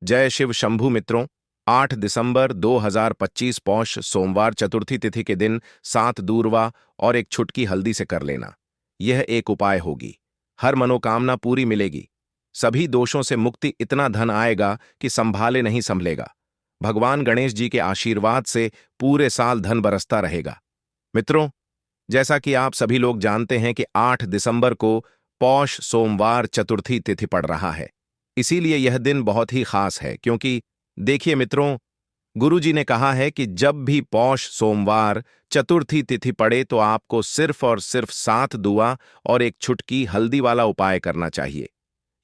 जय शिव शंभु मित्रों। 8 दिसंबर 2025 पौष सोमवार चतुर्थी तिथि के दिन 7 दूर्वा और एक छुटकी हल्दी से कर लेना। यह एक उपाय होगी। हर मनोकामना पूरी मिलेगी। सभी दोषों से मुक्ति, इतना धन आएगा कि संभाले नहीं संभलेगा। भगवान गणेश जी के आशीर्वाद से पूरे साल धन बरसता रहेगा। मित्रों, जैसा कि आप सभी लोग जानते हैं कि 8 दिसंबर को पौष सोमवार चतुर्थी तिथि पड़ रहा है। इसीलिए यह दिन बहुत ही खास है, क्योंकि देखिए मित्रों, गुरुजी ने कहा है कि जब भी पौष सोमवार चतुर्थी तिथि पड़े तो आपको सिर्फ और सिर्फ 7 दुआ और एक छुटकी हल्दी वाला उपाय करना चाहिए।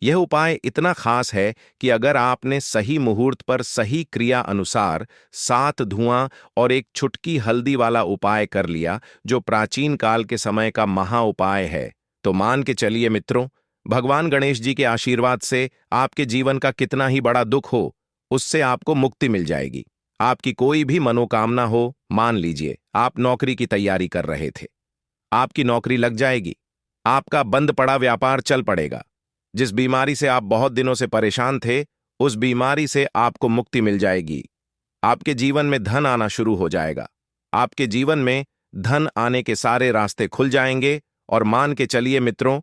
यह उपाय इतना खास है कि अगर आपने सही मुहूर्त पर सही क्रिया अनुसार 7 धुआं और एक छुटकी हल्दी वाला उपाय कर लिया, जो प्राचीन काल के समय का महा उपाय है, तो मान के चलिए मित्रों, भगवान गणेश जी के आशीर्वाद से आपके जीवन का कितना ही बड़ा दुख हो, उससे आपको मुक्ति मिल जाएगी। आपकी कोई भी मनोकामना हो, मान लीजिए आप नौकरी की तैयारी कर रहे थे, आपकी नौकरी लग जाएगी। आपका बंद पड़ा व्यापार चल पड़ेगा। जिस बीमारी से आप बहुत दिनों से परेशान थे, उस बीमारी से आपको मुक्ति मिल जाएगी। आपके जीवन में धन आना शुरू हो जाएगा। आपके जीवन में धन आने के सारे रास्ते खुल जाएंगे और मान के चलिए मित्रों,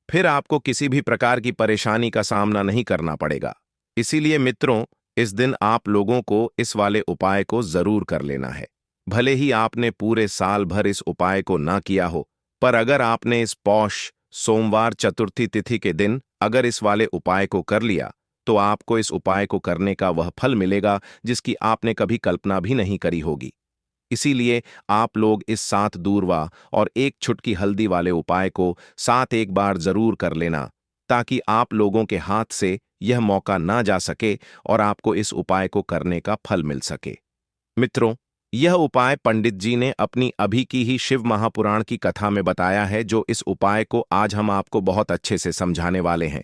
फिर आपको किसी भी प्रकार की परेशानी का सामना नहीं करना पड़ेगा। इसीलिए मित्रों, इस दिन आप लोगों को इस वाले उपाय को जरूर कर लेना है। भले ही आपने पूरे साल भर इस उपाय को ना किया हो, पर अगर आपने इस पौष सोमवार चतुर्थी तिथि के दिन अगर इस वाले उपाय को कर लिया, तो आपको इस उपाय को करने का वह फल मिलेगा जिसकी आपने कभी कल्पना भी नहीं करी होगी। इसीलिए आप लोग इस 7 दूर्वा और एक छुटकी हल्दी वाले उपाय को 7 एक बार जरूर कर लेना, ताकि आप लोगों के हाथ से यह मौका ना जा सके और आपको इस उपाय को करने का फल मिल सके। मित्रों, यह उपाय पंडित जी ने अपनी अभी की ही शिव महापुराण की कथा में बताया है, जो इस उपाय को आज हम आपको बहुत अच्छे से समझाने वाले हैं।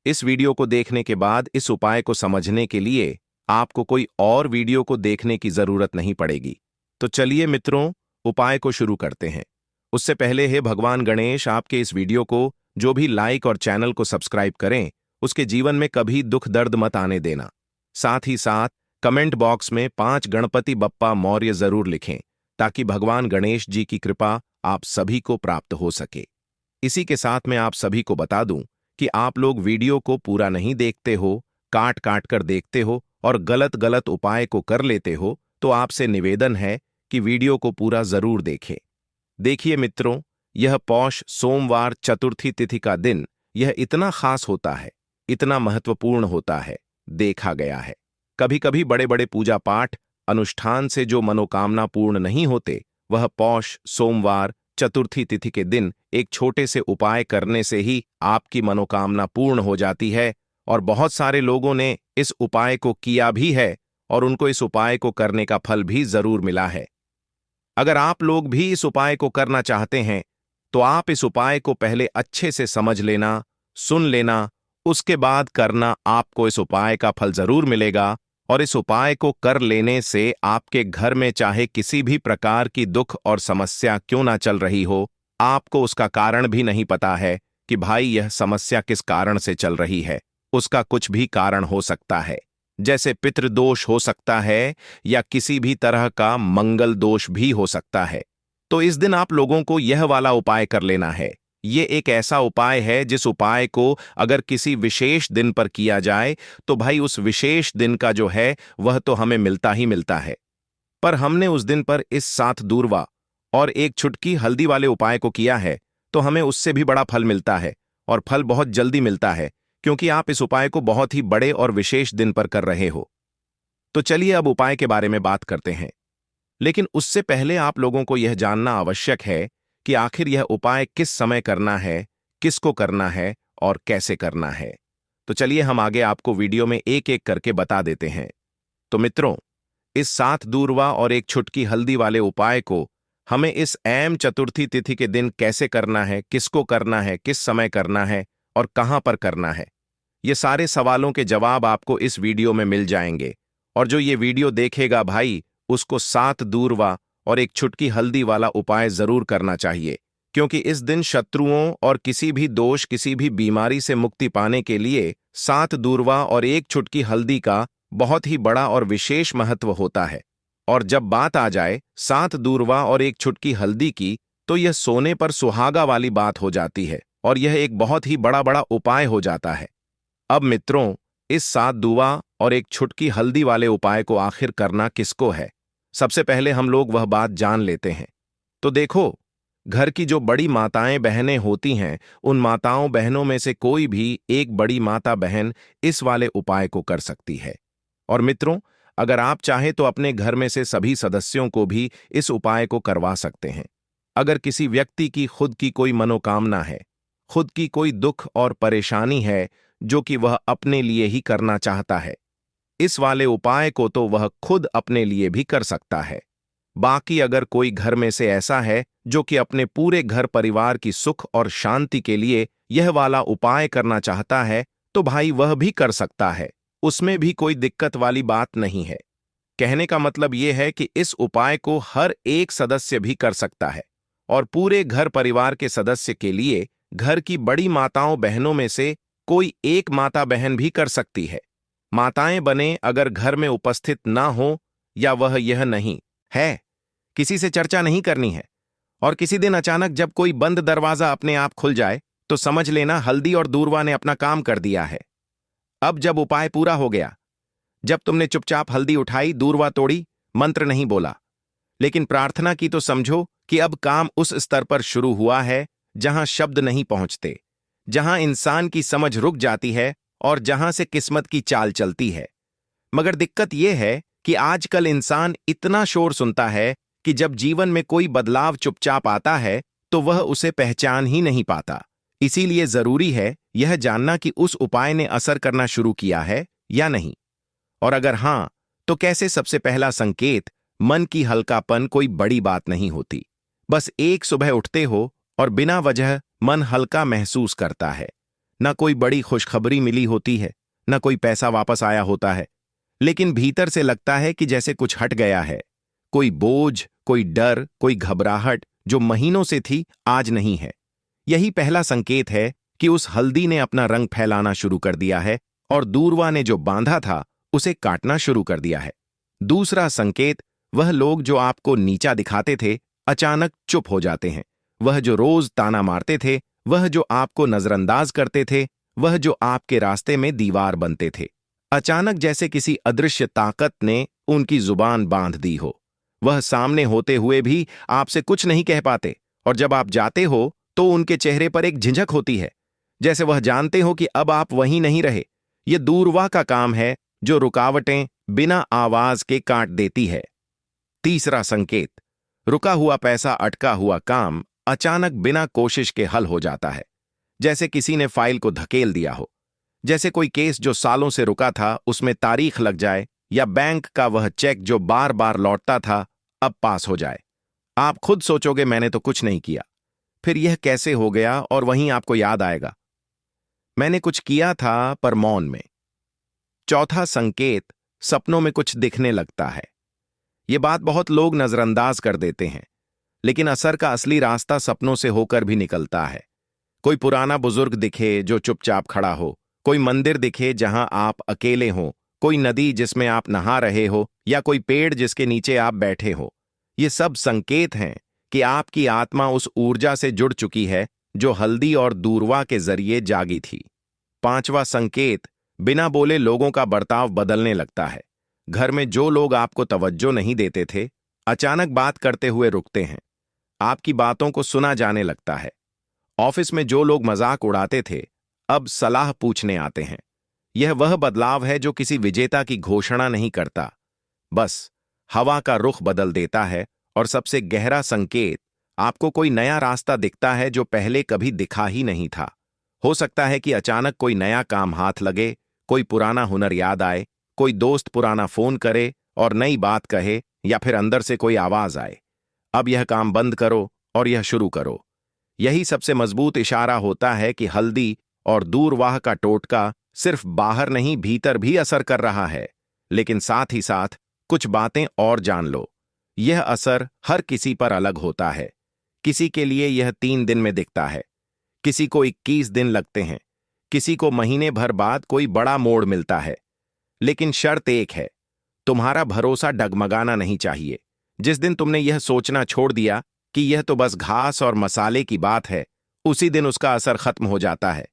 इस वीडियो को देखने के बाद इस उपाय को समझने के लिए आपको कोई और वीडियो को देखने की जरूरत नहीं पड़ेगी। तो चलिए मित्रों, उपाय को शुरू करते हैं। उससे पहले हे भगवान गणेश, आपके इस वीडियो को जो भी लाइक और चैनल को सब्सक्राइब करें, उसके जीवन में कभी दुख दर्द मत आने देना। साथ ही साथ कमेंट बॉक्स में 5 गणपति बप्पा मौर्य जरूर लिखें, ताकि भगवान गणेश जी की कृपा आप सभी को प्राप्त हो सके। इसी के साथ मैं आप सभी को बता दूं कि आप लोग वीडियो को पूरा नहीं देखते हो, काट काट कर देखते हो और गलत गलत उपाय को कर लेते हो, तो आपसे निवेदन है कि वीडियो को पूरा जरूर देखें। देखिए मित्रों, यह पौष सोमवार चतुर्थी तिथि का दिन यह इतना खास होता है, इतना महत्वपूर्ण होता है, देखा गया है कभी कभी बड़े बड़े पूजा पाठ अनुष्ठान से जो मनोकामना पूर्ण नहीं होते, वह पौष सोमवार चतुर्थी तिथि के दिन एक छोटे से उपाय करने से ही आपकी मनोकामना पूर्ण हो जाती है। और बहुत सारे लोगों ने इस उपाय को किया भी है और उनको इस उपाय को करने का फल भी जरूर मिला है। अगर आप लोग भी इस उपाय को करना चाहते हैं, तो आप इस उपाय को पहले अच्छे से समझ लेना, सुन लेना, उसके बाद करना। आपको इस उपाय का फल जरूर मिलेगा और इस उपाय को कर लेने से आपके घर में चाहे किसी भी प्रकार की दुख और समस्या क्यों ना चल रही हो, आपको उसका कारण भी नहीं पता है कि भाई यह समस्या किस कारण से चल रही है। उसका कुछ भी कारण हो सकता है, जैसे पितृदोष हो सकता है या किसी भी तरह का मंगल दोष भी हो सकता है। तो इस दिन आप लोगों को यह वाला उपाय कर लेना है। ये एक ऐसा उपाय है जिस उपाय को अगर किसी विशेष दिन पर किया जाए, तो भाई उस विशेष दिन का जो है वह तो हमें मिलता ही मिलता है। पर हमने उस दिन पर इस 7 दूर्वा और एक छुटकी हल्दी वाले उपाय को किया है, तो हमें उससे भी बड़ा फल मिलता है और फल बहुत जल्दी मिलता है, क्योंकि आप इस उपाय को बहुत ही बड़े और विशेष दिन पर कर रहे हो। तो चलिए अब उपाय के बारे में बात करते हैं। लेकिन उससे पहले आप लोगों को यह जानना आवश्यक है कि आखिर यह उपाय किस समय करना है, किसको करना है और कैसे करना है। तो चलिए हम आगे आपको वीडियो में एक एक करके बता देते हैं। तो मित्रों, इस 7 दूर्वा और एक छुटकी हल्दी वाले उपाय को हमें इस ऐम चतुर्थी तिथि के दिन कैसे करना है, किसको करना है, किस समय करना है और कहां पर करना है, ये सारे सवालों के जवाब आपको इस वीडियो में मिल जाएंगे। और जो ये वीडियो देखेगा भाई, उसको 7 दूर्वा और एक छुटकी हल्दी वाला उपाय जरूर करना चाहिए, क्योंकि इस दिन शत्रुओं और किसी भी दोष, किसी भी बीमारी से मुक्ति पाने के लिए 7 दूर्वा और एक चुटकी हल्दी का बहुत ही बड़ा और विशेष महत्व होता है। और जब बात आ जाए 7 दूर्वा और एक चुटकी हल्दी की, तो यह सोने पर सुहागा वाली बात हो जाती है और यह एक बहुत ही बड़ा बड़ा उपाय हो जाता है। अब मित्रों, इस 7 दूवा और एक चुटकी हल्दी वाले उपाय को आखिर करना किसको है? सबसे पहले हम लोग वह बात जान लेते हैं। तो देखो, घर की जो बड़ी माताएं बहनें होती हैं, उन माताओं बहनों में से कोई भी एक बड़ी माता बहन इस वाले उपाय को कर सकती है। और मित्रों, अगर आप चाहें तो अपने घर में से सभी सदस्यों को भी इस उपाय को करवा सकते हैं। अगर किसी व्यक्ति की खुद की कोई मनोकामना है, खुद की कोई दुख और परेशानी है जो कि वह अपने लिए ही करना चाहता है, इस वाले उपाय को तो वह खुद अपने लिए भी कर सकता है। बाकी अगर कोई घर में से ऐसा है जो कि अपने पूरे घर परिवार की सुख और शांति के लिए यह वाला उपाय करना चाहता है, तो भाई वह भी कर सकता है, उसमें भी कोई दिक्कत वाली बात नहीं है। कहने का मतलब यह है कि इस उपाय को हर एक सदस्य भी कर सकता है और पूरे घर परिवार के सदस्य के लिए घर की बड़ी माताओं बहनों में से कोई एक माता बहन भी कर सकती है। माताएं बने अगर घर में उपस्थित ना हो या वह यह नहीं है, किसी से चर्चा नहीं करनी है, और किसी दिन अचानक जब कोई बंद दरवाजा अपने आप खुल जाए, तो समझ लेना हल्दी और दूर्वा ने अपना काम कर दिया है। अब जब उपाय पूरा हो गया, जब तुमने चुपचाप हल्दी उठाई, दूर्वा तोड़ी, मंत्र नहीं बोला, लेकिन प्रार्थना की, तो समझो कि अब काम उस स्तर पर शुरू हुआ है जहां शब्द नहीं पहुंचते, जहां इंसान की समझ रुक जाती है और जहां से किस्मत की चाल चलती है। मगर दिक्कत यह है कि आजकल इंसान इतना शोर सुनता है कि जब जीवन में कोई बदलाव चुपचाप आता है तो वह उसे पहचान ही नहीं पाता। इसीलिए जरूरी है यह जानना कि उस उपाय ने असर करना शुरू किया है या नहीं, और अगर हां, तो कैसे। सबसे पहला संकेत, मन की हल्कापन कोई बड़ी बात नहीं होती। बस एक सुबह उठते हो और बिना वजह मन हल्का महसूस करता है। ना कोई बड़ी खुशखबरी मिली होती है, ना कोई पैसा वापस आया होता है, लेकिन भीतर से लगता है कि जैसे कुछ हट गया है। कोई बोझ, कोई डर, कोई घबराहट जो महीनों से थी, आज नहीं है। यही पहला संकेत है कि उस हल्दी ने अपना रंग फैलाना शुरू कर दिया है और दूर्वा ने जो बांधा था उसे काटना शुरू कर दिया है। दूसरा संकेत, वह लोग जो आपको नीचा दिखाते थे अचानक चुप हो जाते हैं। वह जो रोज ताना मारते थे, वह जो आपको नजरअंदाज करते थे, वह जो आपके रास्ते में दीवार बनते थे, अचानक जैसे किसी अदृश्य ताकत ने उनकी जुबान बांध दी हो। वह सामने होते हुए भी आपसे कुछ नहीं कह पाते, और जब आप जाते हो तो उनके चेहरे पर एक झिझक होती है, जैसे वह जानते हो कि अब आप वहीं नहीं रहे। यह दूर्वा का काम है जो रुकावटें बिना आवाज के काट देती है। तीसरा संकेत, रुका हुआ पैसा, अटका हुआ काम अचानक बिना कोशिश के हल हो जाता है, जैसे किसी ने फाइल को धकेल दिया हो, जैसे कोई केस जो सालों से रुका था उसमें तारीख लग जाए, या बैंक का वह चेक जो बार बार लौटता था अब पास हो जाए। आप खुद सोचोगे मैंने तो कुछ नहीं किया, फिर यह कैसे हो गया, और वहीं आपको याद आएगा मैंने कुछ किया था पर मौन में। चौथा संकेत, सपनों में कुछ दिखने लगता है। यह बात बहुत लोग नजरअंदाज कर देते हैं, लेकिन असर का असली रास्ता सपनों से होकर भी निकलता है। कोई पुराना बुजुर्ग दिखे जो चुपचाप खड़ा हो, कोई मंदिर दिखे जहां आप अकेले हो, कोई नदी जिसमें आप नहा रहे हो, या कोई पेड़ जिसके नीचे आप बैठे हो। ये सब संकेत हैं कि आपकी आत्मा उस ऊर्जा से जुड़ चुकी है जो हल्दी और दूर्वा के जरिए जागी थी। पांचवा संकेत, बिना बोले लोगों का बर्ताव बदलने लगता है। घर में जो लोग आपको तवज्जो नहीं देते थे, अचानक बात करते हुए रुकते हैं। आपकी बातों को सुना जाने लगता है। ऑफिस में जो लोग मजाक उड़ाते थे, अब सलाह पूछने आते हैं। यह वह बदलाव है जो किसी विजेता की घोषणा नहीं करता, बस हवा का रुख बदल देता है। और सबसे गहरा संकेत, आपको कोई नया रास्ता दिखता है जो पहले कभी दिखा ही नहीं था। हो सकता है कि अचानक कोई नया काम हाथ लगे, कोई पुराना हुनर याद आए, कोई दोस्त पुराना फोन करे और नई बात कहे, या फिर अंदर से कोई आवाज आए, अब यह काम बंद करो और यह शुरू करो। यही सबसे मजबूत इशारा होता है कि हल्दी और दूरवाह का टोटका सिर्फ बाहर नहीं, भीतर भी असर कर रहा है। लेकिन साथ ही साथ कुछ बातें और जान लो, यह असर हर किसी पर अलग होता है। किसी के लिए यह 3 दिन में दिखता है, किसी को 21 दिन लगते हैं, किसी को महीने भर बाद कोई बड़ा मोड़ मिलता है। लेकिन शर्त एक है, तुम्हारा भरोसा डगमगाना नहीं चाहिए। जिस दिन तुमने यह सोचना छोड़ दिया कि यह तो बस घास और मसाले की बात है, उसी दिन उसका असर खत्म हो जाता है।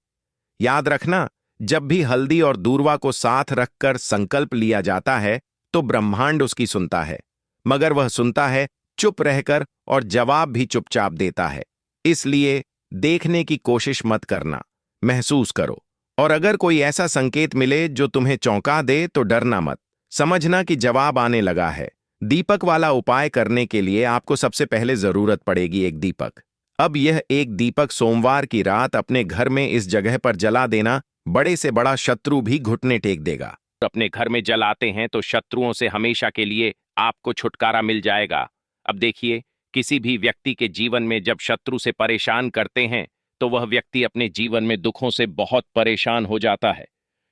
याद रखना, जब भी हल्दी और दूर्वा को साथ रखकर संकल्प लिया जाता है तो ब्रह्मांड उसकी सुनता है, मगर वह सुनता है चुप रहकर और जवाब भी चुपचाप देता है। इसलिए देखने की कोशिश मत करना, महसूस करो। और अगर कोई ऐसा संकेत मिले जो तुम्हें चौंका दे तो डरना मत, समझना कि जवाब आने लगा है। दीपक वाला उपाय करने के लिए आपको सबसे पहले जरूरत पड़ेगी एक दीपक। अब यह एक दीपक सोमवार की रात अपने घर में इस जगह पर जला देना, बड़े से बड़ा शत्रु भी घुटने टेक देगा। अपने घर में जलाते हैं तो शत्रुओं से हमेशा के लिए आपको छुटकारा मिल जाएगा। अब देखिए, किसी भी व्यक्ति के जीवन में जब शत्रु से परेशान करते हैं तो वह व्यक्ति अपने जीवन में दुखों से बहुत परेशान हो जाता है।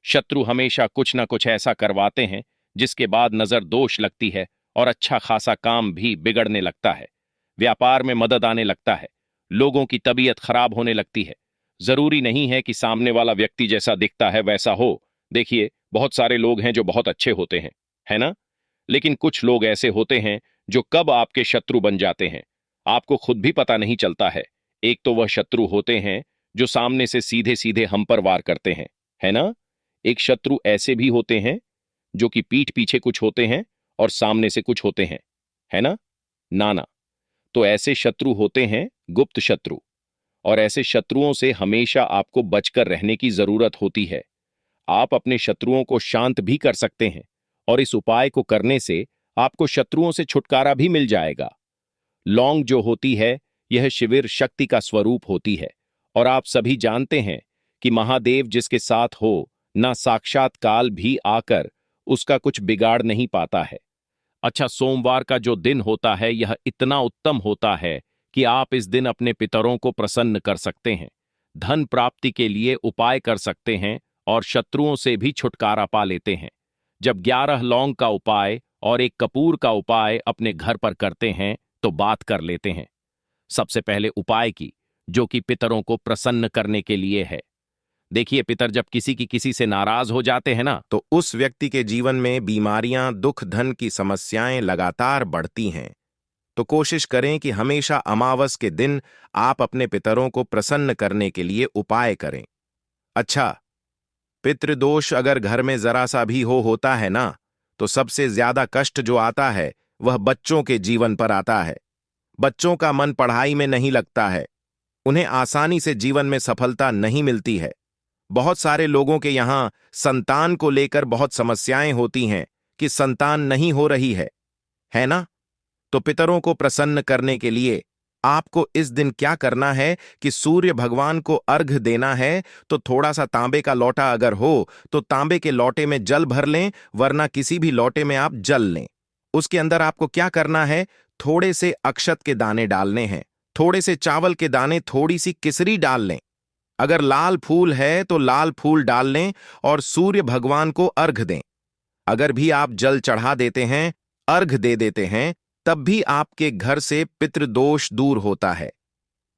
शत्रु हमेशा कुछ ना कुछ ऐसा करवाते हैं जिसके बाद नजर दोष लगती है और अच्छा खासा काम भी बिगड़ने लगता है। व्यापार में मदद आने लगता है, लोगों की तबीयत खराब होने लगती है। जरूरी नहीं है कि सामने वाला व्यक्ति जैसा दिखता है वैसा हो। देखिए, बहुत सारे लोग हैं जो बहुत अच्छे होते हैं, है ना? लेकिन कुछ लोग ऐसे होते हैं जो कब आपके शत्रु बन जाते हैं आपको खुद भी पता नहीं चलता है। एक तो वह शत्रु होते हैं जो सामने से सीधे सीधे हम पर वार करते हैं, है ना? एक शत्रु ऐसे भी होते हैं जो कि पीठ पीछे कुछ होते हैं और सामने से कुछ होते हैं, है ना? नाना। तो ऐसे शत्रु होते हैं गुप्त शत्रु, और ऐसे शत्रुओं से हमेशा आपको बचकर रहने की जरूरत होती है। आप अपने शत्रुओं को शांत भी कर सकते हैं और इस उपाय को करने से आपको शत्रुओं से छुटकारा भी मिल जाएगा। लौंग जो होती है, यह शिविर शक्ति का स्वरूप होती है, और आप सभी जानते हैं कि महादेव जिसके साथ हो, ना साक्षात काल भी आकर उसका कुछ बिगाड़ नहीं पाता है। अच्छा, सोमवार का जो दिन होता है यह इतना उत्तम होता है कि आप इस दिन अपने पितरों को प्रसन्न कर सकते हैं, धन प्राप्ति के लिए उपाय कर सकते हैं और शत्रुओं से भी छुटकारा पा लेते हैं। जब 11 लौंग का उपाय और एक कपूर का उपाय अपने घर पर करते हैं तो बात कर लेते हैं। सबसे पहले उपाय की, जो कि पितरों को प्रसन्न करने के लिए है। देखिए, पितर जब किसी से नाराज हो जाते हैं ना, तो उस व्यक्ति के जीवन में बीमारियां, दुख, धन की समस्याएं लगातार बढ़ती हैं। तो कोशिश करें कि हमेशा अमावस के दिन आप अपने पितरों को प्रसन्न करने के लिए उपाय करें। अच्छा, पितृदोष अगर घर में जरा सा भी होता है ना, तो सबसे ज्यादा कष्ट जो आता है वह बच्चों के जीवन पर आता है। बच्चों का मन पढ़ाई में नहीं लगता है, उन्हें आसानी से जीवन में सफलता नहीं मिलती है। बहुत सारे लोगों के यहां संतान को लेकर बहुत समस्याएं होती हैं कि संतान नहीं हो रही है ना? तो पितरों को प्रसन्न करने के लिए आपको इस दिन क्या करना है कि सूर्य भगवान को अर्घ्य देना है। तो थोड़ा सा तांबे का लोटा अगर हो तो तांबे के लोटे में जल भर लें, वरना किसी भी लोटे में आप जल लें। उसके अंदर आपको क्या करना है, थोड़े से अक्षत के दाने डालने हैं, थोड़े से चावल के दाने, थोड़ी सी किसरी डाल लें। अगर लाल फूल है तो लाल फूल डाल लें और सूर्य भगवान को अर्घ दें। अगर भी आप जल चढ़ा देते हैं, अर्घ दे देते हैं, तब भी आपके घर से पितृदोष दूर होता है।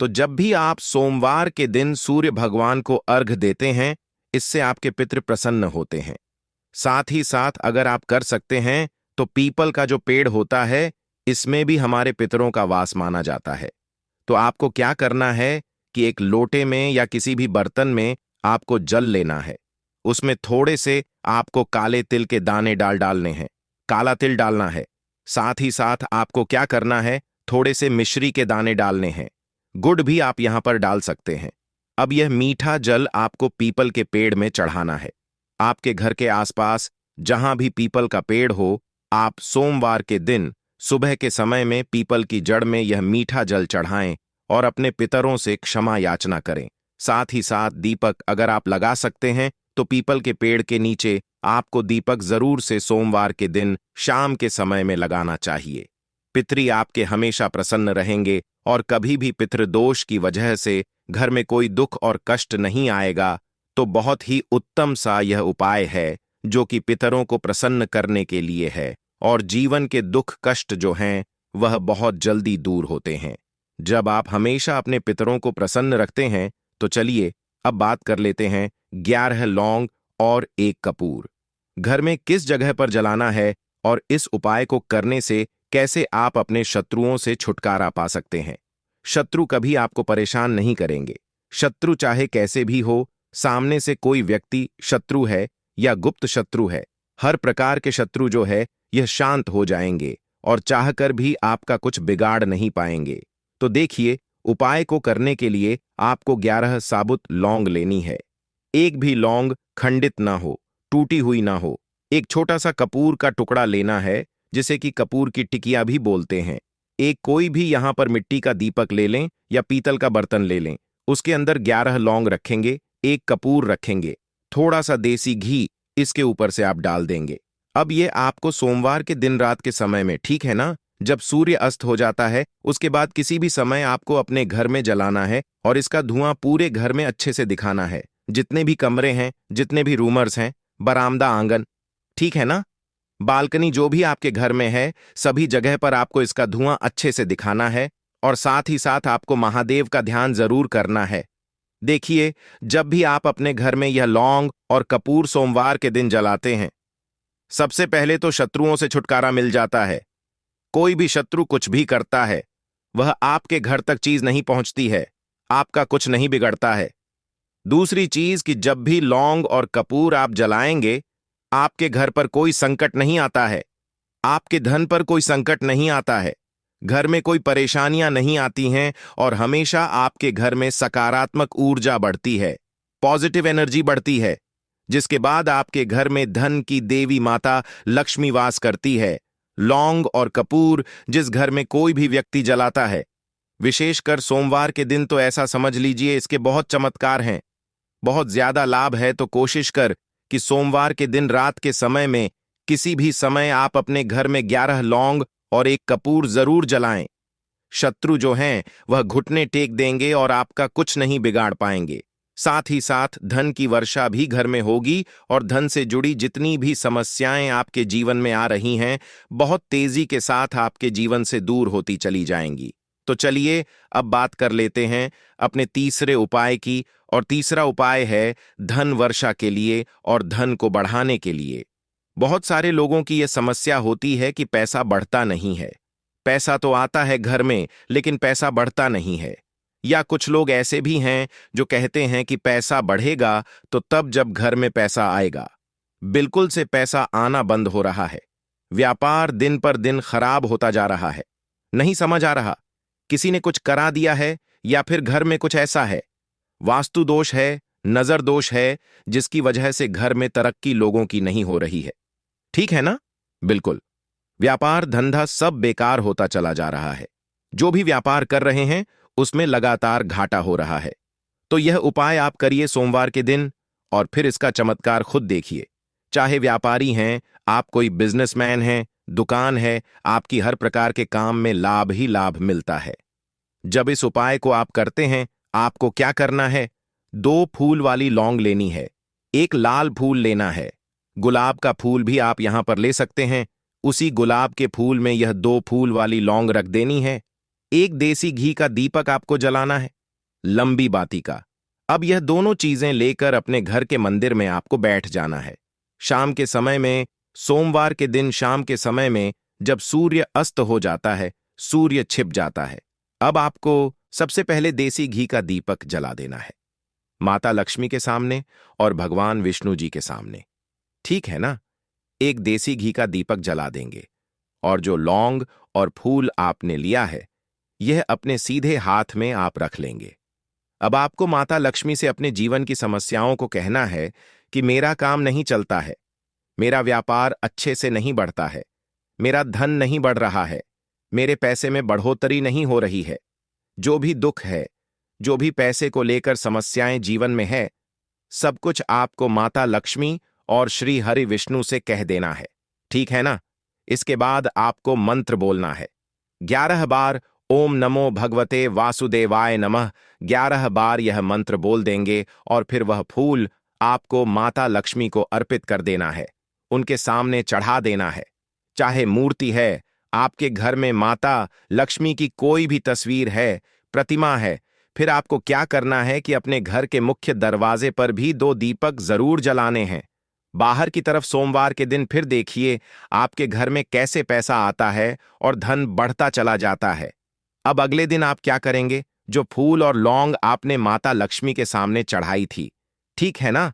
तो जब भी आप सोमवार के दिन सूर्य भगवान को अर्घ देते हैं, इससे आपके पितृ प्रसन्न होते हैं। साथ ही साथ अगर आप कर सकते हैं तो पीपल का जो पेड़ होता है, इसमें भी हमारे पितरों का वास माना जाता है। तो आपको क्या करना है कि एक लोटे में या किसी भी बर्तन में आपको जल लेना है, उसमें थोड़े से आपको काले तिल के दाने डालने हैं, काला तिल डालना है। साथ ही साथ आपको क्या करना है, थोड़े से मिश्री के दाने डालने हैं, गुड़ भी आप यहां पर डाल सकते हैं। अब यह मीठा जल आपको पीपल के पेड़ में चढ़ाना है। आपके घर के आसपास जहां भी पीपल का पेड़ हो, आप सोमवार के दिन सुबह के समय में पीपल की जड़ में यह मीठा जल चढ़ाएं और अपने पितरों से क्षमा याचना करें। साथ ही साथ दीपक अगर आप लगा सकते हैं तो पीपल के पेड़ के नीचे आपको दीपक जरूर से सोमवार के दिन शाम के समय में लगाना चाहिए। पितरी आपके हमेशा प्रसन्न रहेंगे और कभी भी पितृदोष की वजह से घर में कोई दुख और कष्ट नहीं आएगा। तो बहुत ही उत्तम सा यह उपाय है जो कि पितरों को प्रसन्न करने के लिए है, और जीवन के दुख कष्ट जो हैं वह बहुत जल्दी दूर होते हैं जब आप हमेशा अपने पितरों को प्रसन्न रखते हैं। तो चलिए अब बात कर लेते हैं 11 लौंग और 1 कपूर। घर में किस जगह पर जलाना है और इस उपाय को करने से कैसे आप अपने शत्रुओं से छुटकारा पा सकते हैं। शत्रु कभी आपको परेशान नहीं करेंगे। शत्रु चाहे कैसे भी हो, सामने से कोई व्यक्ति शत्रु है या गुप्त शत्रु है, हर प्रकार के शत्रु जो है यह शांत हो जाएंगे और चाहकर भी आपका कुछ बिगाड़ नहीं पाएंगे। तो देखिए, उपाय को करने के लिए आपको 11 साबुत लौंग लेनी है। एक भी लौंग खंडित ना हो, टूटी हुई ना हो। एक छोटा सा कपूर का टुकड़ा लेना है, जिसे कि कपूर की टिकिया भी बोलते हैं। एक कोई भी यहां पर मिट्टी का दीपक ले लें या पीतल का बर्तन ले लें। उसके अंदर 11 लौंग रखेंगे, एक कपूर रखेंगे, थोड़ा सा देसी घी इसके ऊपर से आप डाल देंगे। अब ये आपको सोमवार के दिन रात के समय में, ठीक है ना, जब सूर्य अस्त हो जाता है उसके बाद किसी भी समय आपको अपने घर में जलाना है और इसका धुआं पूरे घर में अच्छे से दिखाना है। जितने भी कमरे हैं, जितने भी रूमर्स हैं, बरामदा, आंगन, ठीक है ना, बालकनी, जो भी आपके घर में है, सभी जगह पर आपको इसका धुआं अच्छे से दिखाना है। और साथ ही साथ आपको महादेव का ध्यान जरूर करना है। देखिए, जब भी आप अपने घर में यह लौंग और कपूर सोमवार के दिन जलाते हैं, सबसे पहले तो शत्रुओं से छुटकारा मिल जाता है। कोई भी शत्रु कुछ भी करता है, वह आपके घर तक चीज नहीं पहुंचती है, आपका कुछ नहीं बिगड़ता है। दूसरी चीज कि जब भी लौंग और कपूर आप जलाएंगे, आपके घर पर कोई संकट नहीं आता है, आपके धन पर कोई संकट नहीं आता है, घर में कोई परेशानियां नहीं आती हैं और हमेशा आपके घर में सकारात्मक ऊर्जा बढ़ती है, पॉजिटिव एनर्जी बढ़ती है, जिसके बाद आपके घर में धन की देवी माता लक्ष्मी वास करती है। लौंग और कपूर जिस घर में कोई भी व्यक्ति जलाता है, विशेषकर सोमवार के दिन, तो ऐसा समझ लीजिए इसके बहुत चमत्कार हैं, बहुत ज्यादा लाभ है। तो कोशिश कर कि सोमवार के दिन रात के समय में किसी भी समय आप अपने घर में 11 लौंग और 1 कपूर जरूर जलाएं। शत्रु जो हैं वह घुटने टेक देंगे और आपका कुछ नहीं बिगाड़ पाएंगे। साथ ही साथ धन की वर्षा भी घर में होगी और धन से जुड़ी जितनी भी समस्याएं आपके जीवन में आ रही हैं, बहुत तेजी के साथ आपके जीवन से दूर होती चली जाएंगी। तो चलिए अब बात कर लेते हैं अपने तीसरे उपाय की। और तीसरा उपाय है धन वर्षा के लिए और धन को बढ़ाने के लिए। बहुत सारे लोगों की यह समस्या होती है कि पैसा बढ़ता नहीं है। पैसा तो आता है घर में, लेकिन पैसा बढ़ता नहीं है। या कुछ लोग ऐसे भी हैं जो कहते हैं कि पैसा बढ़ेगा तो तब जब घर में पैसा आएगा। बिल्कुल से पैसा आना बंद हो रहा है। व्यापार दिन पर दिन खराब होता जा रहा है। नहीं समझ आ रहा, किसी ने कुछ करा दिया है या फिर घर में कुछ ऐसा है, वास्तु दोष है, नजर दोष है, जिसकी वजह से घर में तरक्की लोगों की नहीं हो रही है। ठीक है ना? बिल्कुल। व्यापार धंधा सब बेकार होता चला जा रहा है। जो भी व्यापार कर रहे हैं उसमें लगातार घाटा हो रहा है। तो यह उपाय आप करिए सोमवार के दिन और फिर इसका चमत्कार खुद देखिए। चाहे व्यापारी हैं, आप कोई बिजनेसमैन हैं, दुकान है, आपकी हर प्रकार के काम में लाभ ही लाभ मिलता है। जब इस उपाय को आप करते हैं, आपको क्या करना है, 2 फूल वाली लौंग लेनी है, 1 लाल फूल लेना है, गुलाब का फूल भी आप यहां पर ले सकते हैं। उसी गुलाब के फूल में यह 2 फूल वाली लौंग रख देनी है। 1 देसी घी का दीपक आपको जलाना है, लंबी बाती का। अब यह दोनों चीजें लेकर अपने घर के मंदिर में आपको बैठ जाना है। शाम के समय में, सोमवार के दिन शाम के समय में, जब सूर्य अस्त हो जाता है, सूर्य छिप जाता है, अब आपको सबसे पहले देसी घी का दीपक जला देना है, माता लक्ष्मी के सामने और भगवान विष्णु जी के सामने। ठीक है ना? 1 देसी घी का दीपक जला देंगे और जो लौंग और फूल आपने लिया है, यह अपने सीधे हाथ में आप रख लेंगे। अब आपको माता लक्ष्मी से अपने जीवन की समस्याओं को कहना है कि मेरा काम नहीं चलता है, मेरा व्यापार अच्छे से नहीं बढ़ता है, मेरा धन नहीं बढ़ रहा है, मेरे पैसे में बढ़ोतरी नहीं हो रही है। जो भी दुख है, जो भी पैसे को लेकर समस्याएं जीवन में है, सब कुछ आपको माता लक्ष्मी और श्री हरि विष्णु से कह देना है। ठीक है ना? इसके बाद आपको मंत्र बोलना है 11 बार। ओम नमो भगवते वासुदेवाय नमः 11 बार यह मंत्र बोल देंगे और फिर वह फूल आपको माता लक्ष्मी को अर्पित कर देना है, उनके सामने चढ़ा देना है। चाहे मूर्ति है, आपके घर में माता लक्ष्मी की कोई भी तस्वीर है, प्रतिमा है, फिर आपको क्या करना है कि अपने घर के मुख्य दरवाजे पर भी 2 दीपक जरूर जलाने हैं। बाहर की तरफ सोमवार के दिन फिर देखिए आपके घर में कैसे पैसा आता है और धन बढ़ता चला जाता है। अब अगले दिन आप क्या करेंगे? जो फूल और लौंग आपने माता लक्ष्मी के सामने चढ़ाई थी, ठीक है ना?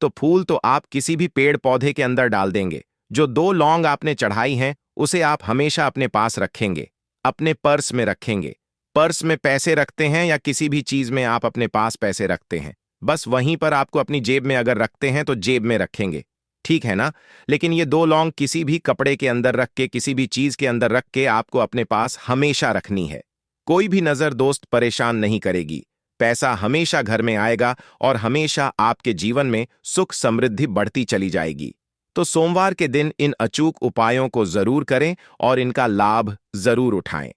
तो फूल तो आप किसी भी पेड़ पौधे के अंदर डाल देंगे। जो 2 लौंग आपने चढ़ाई हैं उसे आप हमेशा अपने पास रखेंगे, अपने पर्स में रखेंगे। पर्स में पैसे रखते हैं या किसी भी चीज में आप अपने पास पैसे रखते हैं, बस वहीं पर आपको अपनी जेब में अगर रखते हैं तो जेब में रखेंगे, ठीक है ना? लेकिन ये 2 लौंग किसी भी कपड़े के अंदर रख के, किसी भी चीज के अंदर रख के आपको अपने पास हमेशा रखनी है। कोई भी नजर दोस्त परेशान नहीं करेगी। पैसा हमेशा घर में आएगा और हमेशा आपके जीवन में सुख समृद्धि बढ़ती चली जाएगी। तो सोमवार के दिन इन अचूक उपायों को जरूर करें और इनका लाभ जरूर उठाएं।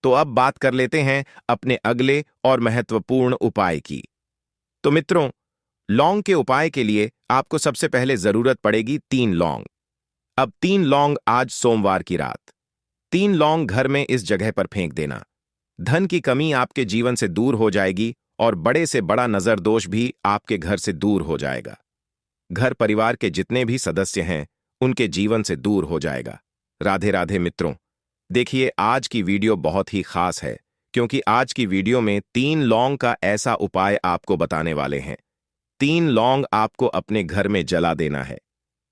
तो अब बात कर लेते हैं अपने अगले और महत्वपूर्ण उपाय की। तो मित्रों, लौंग के उपाय के लिए आपको सबसे पहले जरूरत पड़ेगी 3 लौंग। अब 3 लौंग आज सोमवार की रात 3 लौंग घर में इस जगह पर फेंक देना। धन की कमी आपके जीवन से दूर हो जाएगी और बड़े से बड़ा नजर दोष भी आपके घर से दूर हो जाएगा। घर परिवार के जितने भी सदस्य हैं उनके जीवन से दूर हो जाएगा। राधे राधे मित्रों। देखिए आज की वीडियो बहुत ही खास है क्योंकि आज की वीडियो में 3 लौंग का ऐसा उपाय आपको बताने वाले हैं। 3 लौंग आपको अपने घर में जला देना है।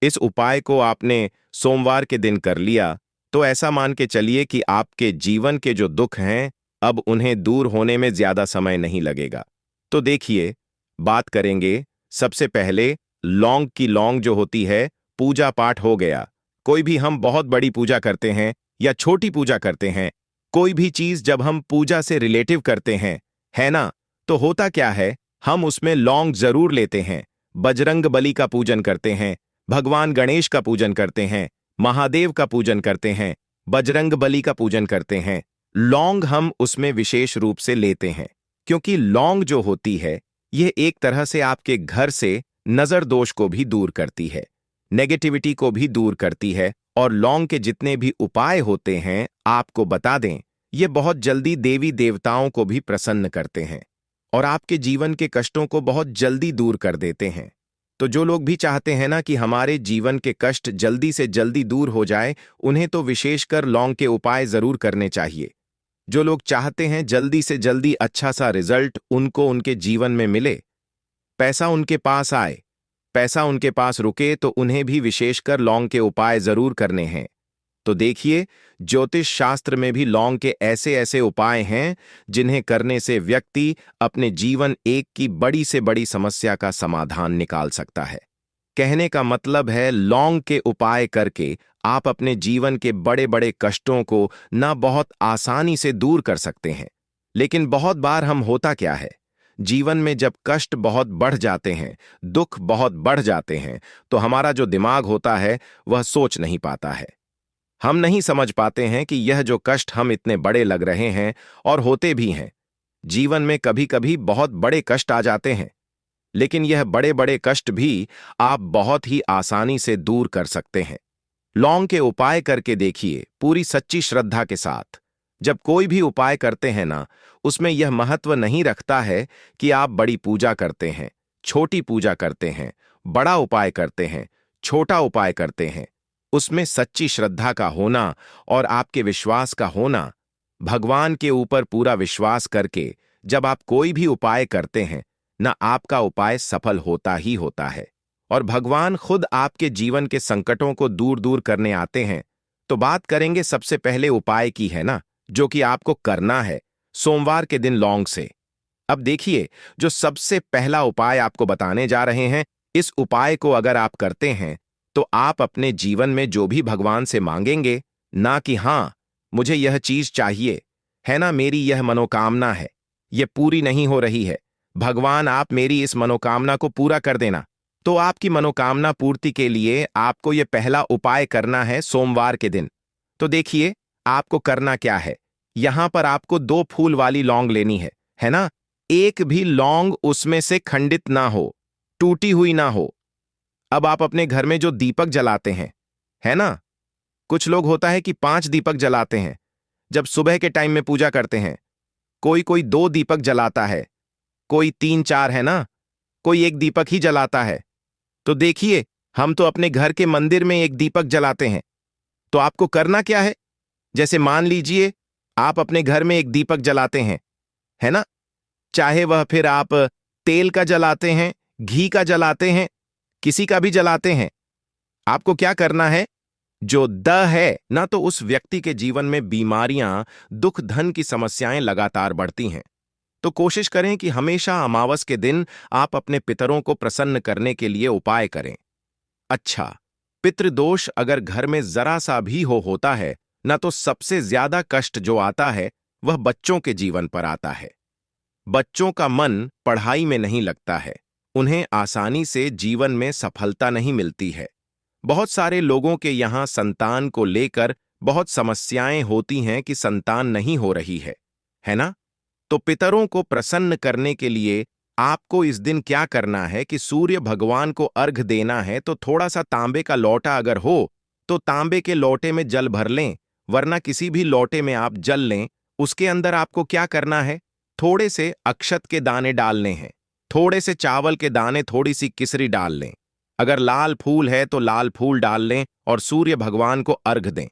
इस उपाय को आपने सोमवार के दिन कर लिया तो ऐसा मान के चलिए कि आपके जीवन के जो दुख हैं अब उन्हें दूर होने में ज्यादा समय नहीं लगेगा। तो देखिए, बात करेंगे सबसे पहले लौंग की। लौंग जो होती है, पूजा पाठ हो गया, कोई भी हम बहुत बड़ी पूजा करते हैं या छोटी पूजा करते हैं, कोई भी चीज जब हम पूजा से रिलेटिव करते हैं, है ना, तो होता क्या है, हम उसमें लौंग जरूर लेते हैं। बजरंग बली का पूजन करते हैं, भगवान गणेश का पूजन करते हैं, महादेव का पूजन करते हैं, बजरंग बली का पूजन करते हैं। लौंग हम उसमें विशेष रूप से लेते हैं क्योंकि लौंग जो होती है यह एक तरह से आपके घर से नजर दोष को भी दूर करती है, नेगेटिविटी को भी दूर करती है। और लौंग के जितने भी उपाय होते हैं आपको बता दें, ये बहुत जल्दी देवी देवताओं को भी प्रसन्न करते हैं और आपके जीवन के कष्टों को बहुत जल्दी दूर कर देते हैं। तो जो लोग भी चाहते हैं ना कि हमारे जीवन के कष्ट जल्दी से जल्दी दूर हो जाए, उन्हें तो विशेषकर लौंग के उपाय जरूर करने चाहिए। जो लोग चाहते हैं जल्दी से जल्दी अच्छा सा रिजल्ट उनको उनके जीवन में मिले, पैसा उनके पास आए, पैसा उनके पास रुके, तो उन्हें भी विशेषकर लौंग के उपाय जरूर करने हैं। तो देखिए, ज्योतिष शास्त्र में भी लौंग के ऐसे ऐसे उपाय हैं जिन्हें करने से व्यक्ति अपने जीवन एक की बड़ी से बड़ी समस्या का समाधान निकाल सकता है। कहने का मतलब है, लौंग के उपाय करके आप अपने जीवन के बड़े बड़े कष्टों को ना बहुत आसानी से दूर कर सकते हैं। लेकिन बहुत बार हम होता क्या है, जीवन में जब कष्ट बहुत बढ़ जाते हैं, दुख बहुत बढ़ जाते हैं, तो हमारा जो दिमाग होता है वह सोच नहीं पाता है। हम नहीं समझ पाते हैं कि यह जो कष्ट हम इतने बड़े लग रहे हैं, और होते भी हैं, जीवन में कभी कभी बहुत बड़े कष्ट आ जाते हैं, लेकिन यह बड़े बड़े कष्ट भी आप बहुत ही आसानी से दूर कर सकते हैं। लौंग के उपाय करके देखिए पूरी सच्ची श्रद्धा के साथ। जब कोई भी उपाय करते हैं ना, उसमें यह महत्व नहीं रखता है कि आप बड़ी पूजा करते हैं, छोटी पूजा करते हैं, बड़ा उपाय करते हैं, छोटा उपाय करते हैं। उसमें सच्ची श्रद्धा का होना और आपके विश्वास का होना, भगवान के ऊपर पूरा विश्वास करके जब आप कोई भी उपाय करते हैं ना, आपका उपाय सफल होता ही होता है और भगवान खुद आपके जीवन के संकटों को दूर दूर करने आते हैं। तो बात करेंगे सबसे पहले उपाय की, है ना, जो कि आपको करना है सोमवार के दिन लौंग से। अब देखिए, जो सबसे पहला उपाय आपको बताने जा रहे हैं, इस उपाय को अगर आप करते हैं तो आप अपने जीवन में जो भी भगवान से मांगेंगे, ना कि हाँ मुझे यह चीज चाहिए, है ना, मेरी यह मनोकामना है, यह पूरी नहीं हो रही है, भगवान आप मेरी इस मनोकामना को पूरा कर देना। तो आपकी मनोकामना पूर्ति के लिए आपको यह पहला उपाय करना है सोमवार के दिन। तो देखिए, आपको करना क्या है, यहां पर आपको 2 फूल वाली लौंग लेनी है ना। एक भी लौंग उसमें से खंडित ना हो, टूटी हुई ना हो। अब आप अपने घर में जो दीपक जलाते हैं, है ना, कुछ लोग होता है कि 5 दीपक जलाते हैं जब सुबह के टाइम में पूजा करते हैं, कोई कोई 2 दीपक जलाता है कोई 3-4 है ना, कोई एक दीपक ही जलाता है। तो देखिए, हम तो अपने घर के मंदिर में एक दीपक जलाते हैं। तो आपको करना क्या है? जैसे मान लीजिए आप अपने घर में एक दीपक जलाते हैं, है ना? चाहे वह फिर आप तेल का जलाते हैं, घी का जलाते हैं, किसी का भी जलाते हैं। आपको क्या करना है? जो द है ना, तो उस व्यक्ति के जीवन में बीमारियां, दुख, धन की समस्याएं लगातार बढ़ती हैं। तो कोशिश करें कि हमेशा अमावस के दिन आप अपने पितरों को प्रसन्न करने के लिए उपाय करें। अच्छा, पितृदोष अगर घर में जरा सा भी होता है ना, तो सबसे ज्यादा कष्ट जो आता है वह बच्चों के जीवन पर आता है। बच्चों का मन पढ़ाई में नहीं लगता है, उन्हें आसानी से जीवन में सफलता नहीं मिलती है। बहुत सारे लोगों के यहाँ संतान को लेकर बहुत समस्याएं होती हैं कि संतान नहीं हो रही है ना? तो पितरों को प्रसन्न करने के लिए आपको इस दिन क्या करना है कि सूर्य भगवान को अर्घ देना है। तो थोड़ा सा तांबे का लोटा अगर हो तो तांबे के लोटे में जल भर लें, वरना किसी भी लोटे में आप जल लें। उसके अंदर आपको क्या करना है? थोड़े से अक्षत के दाने डालने हैं, थोड़े से चावल के दाने, थोड़ी सी किसरी डाल लें। अगर लाल फूल है तो लाल फूल डाल लें और सूर्य भगवान को अर्घ दें।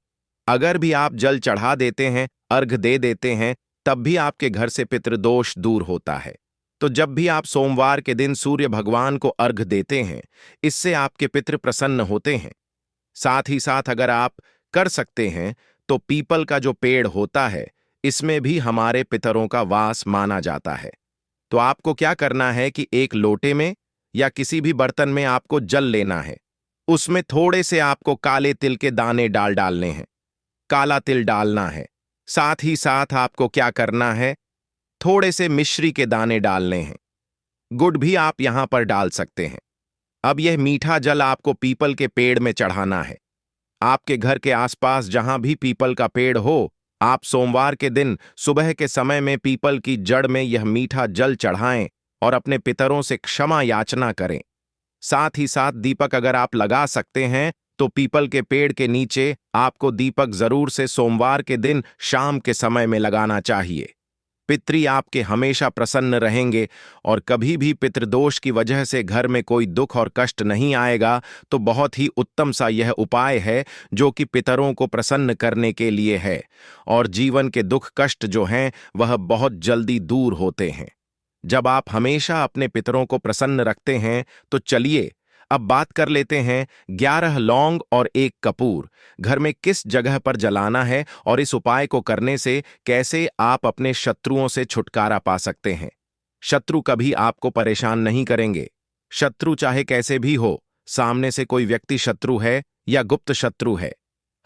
अगर भी आप जल चढ़ा देते हैं, अर्घ दे देते हैं, तब भी आपके घर से पितृदोष दूर होता है। तो जब भी आप सोमवार के दिन सूर्य भगवान को अर्घ देते हैं, इससे आपके पितृ प्रसन्न होते हैं। साथ ही साथ अगर आप कर सकते हैं तो पीपल का जो पेड़ होता है, इसमें भी हमारे पितरों का वास माना जाता है। तो आपको क्या करना है कि एक लोटे में या किसी भी बर्तन में आपको जल लेना है। उसमें थोड़े से आपको काले तिल के दाने डालने हैं, काला तिल डालना है। साथ ही साथ आपको क्या करना है? थोड़े से मिश्री के दाने डालने हैं। गुड़ भी आप यहां पर डाल सकते हैं। अब यह मीठा जल आपको पीपल के पेड़ में चढ़ाना है। आपके घर के आसपास जहां भी पीपल का पेड़ हो, आप सोमवार के दिन सुबह के समय में पीपल की जड़ में यह मीठा जल चढ़ाएं और अपने पितरों से क्षमा याचना करें। साथ ही साथ दीपक अगर आप लगा सकते हैं तो पीपल के पेड़ के नीचे आपको दीपक जरूर से सोमवार के दिन शाम के समय में लगाना चाहिए। पितृ आपके हमेशा प्रसन्न रहेंगे और कभी भी पितृदोष की वजह से घर में कोई दुख और कष्ट नहीं आएगा। तो बहुत ही उत्तम सा यह उपाय है जो कि पितरों को प्रसन्न करने के लिए है, और जीवन के दुख कष्ट जो हैं वह बहुत जल्दी दूर होते हैं जब आप हमेशा अपने पितरों को प्रसन्न रखते हैं। तो चलिए अब बात कर लेते हैं 11 लौंग और 1 कपूर घर में किस जगह पर जलाना है और इस उपाय को करने से कैसे आप अपने शत्रुओं से छुटकारा पा सकते हैं। शत्रु कभी आपको परेशान नहीं करेंगे। शत्रु चाहे कैसे भी हो, सामने से कोई व्यक्ति शत्रु है या गुप्त शत्रु है,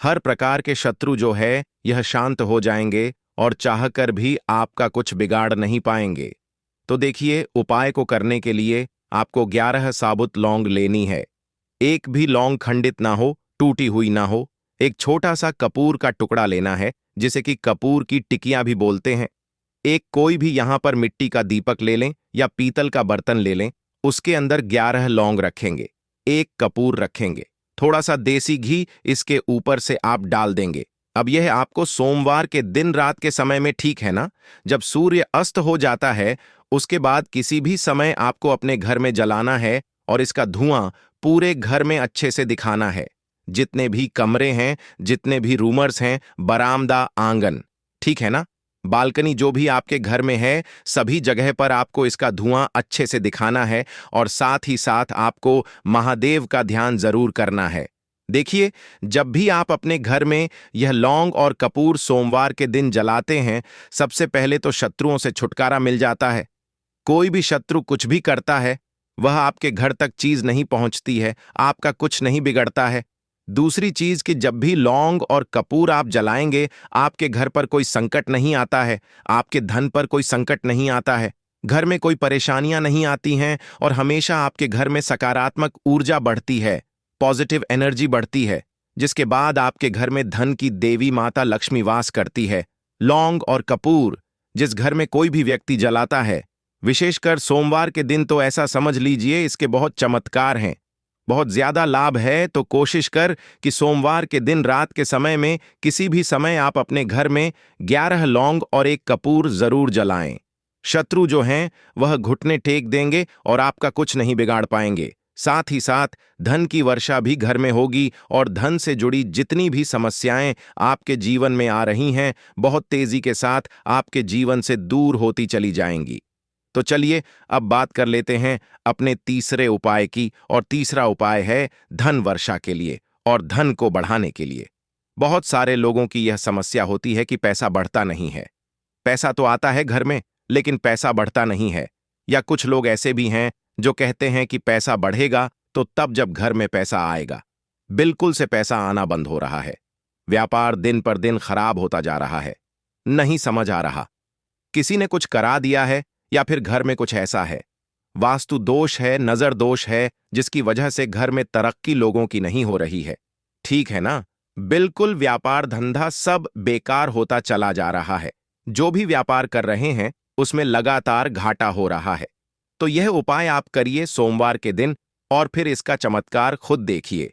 हर प्रकार के शत्रु जो है यह शांत हो जाएंगे और चाहकर भी आपका कुछ बिगाड़ नहीं पाएंगे। तो देखिए, उपाय को करने के लिए आपको 11 साबुत लौंग लेनी है। एक भी लौंग खंडित ना हो, टूटी हुई ना हो। एक छोटा सा कपूर का टुकड़ा लेना है, जिसे कि कपूर की टिकियां भी बोलते हैं। एक कोई भी यहां पर मिट्टी का दीपक ले लें या पीतल का बर्तन ले लें। उसके अंदर 11 लौंग रखेंगे, 1 कपूर रखेंगे, थोड़ा सा देसी घी इसके ऊपर से आप डाल देंगे। अब यह आपको सोमवार के दिन रात के समय में, ठीक है ना, जब सूर्य अस्त हो जाता है, उसके बाद किसी भी समय आपको अपने घर में जलाना है और इसका धुआं पूरे घर में अच्छे से दिखाना है। जितने भी कमरे हैं, जितने भी रूमर्स हैं, बरामदा, आंगन, ठीक है ना, बालकनी, जो भी आपके घर में है, सभी जगह पर आपको इसका धुआं अच्छे से दिखाना है। और साथ ही साथ आपको महादेव का ध्यान जरूर करना है। देखिए, जब भी आप अपने घर में यह लौंग और कपूर सोमवार के दिन जलाते हैं, सबसे पहले तो शत्रुओं से छुटकारा मिल जाता है। कोई भी शत्रु कुछ भी करता है, वह आपके घर तक चीज नहीं पहुंचती है, आपका कुछ नहीं बिगड़ता है। दूसरी चीज कि जब भी लौंग और कपूर आप जलाएंगे, आपके घर पर कोई संकट नहीं आता है, आपके धन पर कोई संकट नहीं आता है, घर में कोई परेशानियां नहीं आती हैं और हमेशा आपके घर में सकारात्मक ऊर्जा बढ़ती है, पॉजिटिव एनर्जी बढ़ती है, जिसके बाद आपके घर में धन की देवी माता लक्ष्मी वास करती है। लौंग और कपूर जिस घर में कोई भी व्यक्ति जलाता है, विशेषकर सोमवार के दिन, तो ऐसा समझ लीजिए इसके बहुत चमत्कार हैं, बहुत ज्यादा लाभ है। तो कोशिश कर कि सोमवार के दिन रात के समय में किसी भी समय आप अपने घर में 11 लौंग और 1 कपूर जरूर जलाएं। शत्रु जो हैं वह घुटने टेक देंगे और आपका कुछ नहीं बिगाड़ पाएंगे। साथ ही साथ धन की वर्षा भी घर में होगी और धन से जुड़ी जितनी भी समस्याएं आपके जीवन में आ रही हैं बहुत तेजी के साथ आपके जीवन से दूर होती चली जाएंगी। तो चलिए अब बात कर लेते हैं अपने तीसरे उपाय की, और तीसरा उपाय है धन वर्षा के लिए और धन को बढ़ाने के लिए। बहुत सारे लोगों की यह समस्या होती है कि पैसा बढ़ता नहीं है। पैसा तो आता है घर में लेकिन पैसा बढ़ता नहीं है। या कुछ लोग ऐसे भी हैं जो कहते हैं कि पैसा बढ़ेगा तो तब जब घर में पैसा आएगा। बिल्कुल से पैसा आना बंद हो रहा है। व्यापार दिन पर दिन खराब होता जा रहा है। नहीं समझ आ रहा, किसी ने कुछ करा दिया है या फिर घर में कुछ ऐसा है, वास्तु दोष है, नजर दोष है, जिसकी वजह से घर में तरक्की लोगों की नहीं हो रही है। ठीक है ना? बिल्कुल व्यापार धंधा सब बेकार होता चला जा रहा है। जो भी व्यापार कर रहे हैं उसमें लगातार घाटा हो रहा है। तो यह उपाय आप करिए सोमवार के दिन और फिर इसका चमत्कार खुद देखिए।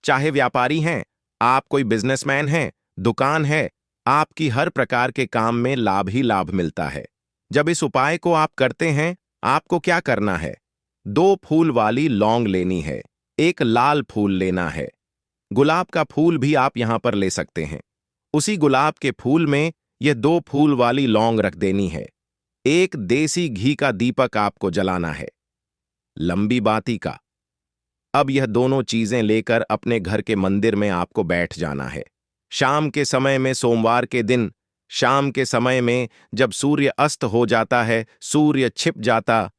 चाहे व्यापारी हैं, आप कोई बिजनेसमैन हैं, दुकान है, आपकी हर प्रकार के काम में लाभ ही लाभ मिलता है। जब इस उपाय को आप करते हैं, आपको क्या करना है? 2 फूल वाली लौंग लेनी है, एक लाल फूल लेना है, गुलाब का फूल भी आप यहां पर ले सकते हैं। उसी गुलाब के फूल में यह 2 फूल वाली लौंग रख देनी है। एक देसी घी का दीपक आपको जलाना है, लंबी बाती का। अब यह दोनों चीजें लेकर अपने घर के मंदिर में आपको बैठ जाना है। शाम के समय में, सोमवार के दिन शाम के समय में जब सूर्य अस्त हो जाता है, सूर्य छिप जाता